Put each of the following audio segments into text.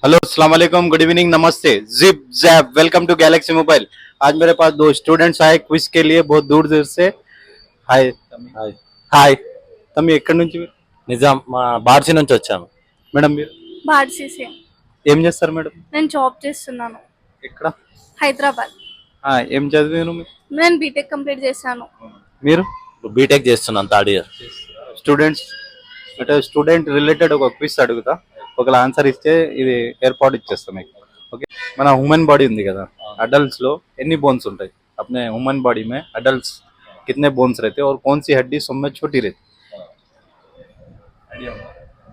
Hello अस्सलाम वालेकुम good evening नमस्ते zip zap welcome to Galaxy mobile. आज मेरे पास दो स्टूडेंट्स आए क्विज के लिए बहुत दूर दूर से। హాయ్ హాయ్ హాయ్ తమ్మి ఎక్కడి నుంచి మీరు? నిజాం మా బార్సి నుంచి వచ్చాను. మేడం మీరు బార్సీసీ. ఏం చేస్తారు మేడం? నేను జాబ్ చేస్తున్నాను ఎక్కడ? హైదరాబాద్. ఏం చదివారు మీరు? నేను బీటెక్ కంప్లీట్ చేశాను. మీరు బీటెక్ చేస్తున్నాను థర్డ్ ఇయర్. స్టూడెంట్స్ అంటే స్టూడెంట్ రిలేటెడ్ ఒక క్విజ్ అడుగుతా, ఒకవేళ ఆన్సర్ ఇస్తే ఇది ఎయిర్పాడ్ ఇచ్చేస్తాం మీకు. ఓకే, మన హ్యూమన్ బాడీ ఉంది కదా, అడల్ట్స్ లో ఎన్ని బోన్స్ ఉంటాయి? अपने ह्यूमन बॉडी में अडल्ट कितने बोन्स रहते हैं और कौन सी हड्डी सब में छोटी रहती?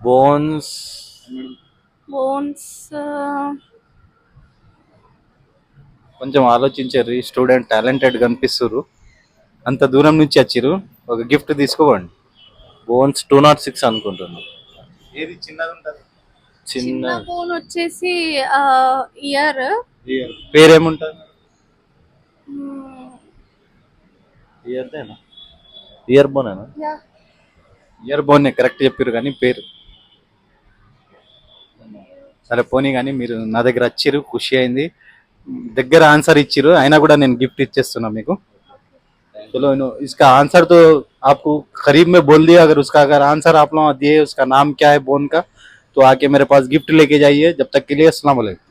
బోన్స్ బోన్స్ కొంచెం ఆలోచించారు, స్టూడెంట్ టాలెంటెడ్ కనిపిస్తున్నారు, అంత దూరం నుంచి వచ్చిర్రు, ఒక గిఫ్ట్ తీసుకోవండి. బోన్స్ 206 అనుకుంటున్నాను. ఏది చిన్నది ఉంటుంది? చిన్న చిన్న బోన్ వచ్చేసి ఇయర్. పేరేముంటుంది? ఇయర్దేనా? ఇయర్ బోనేనా? ఇయర్ బోన్ కరెక్ట్ చెప్పారు కానీ పేరు సరే పోనీ. కానీ మీరు నా దగ్గర వచ్చిర్రు, ఖుషి అయింది, దగ్గర ఆన్సర్ ఇచ్చిర్రు, అయినా కూడా నేను గిఫ్ట్ ఇచ్చేస్తున్నా మీకు. चलो नो इसका आंसर तो आपको करीब में बोल दिया, अगर उसका अगर आंसर आप लोग दिए उसका नाम क्या है बोन का, तो आके मेरे पास गिफ्ट लेके जाइए. जब तक के लिए अस्सलाम वालेकुम.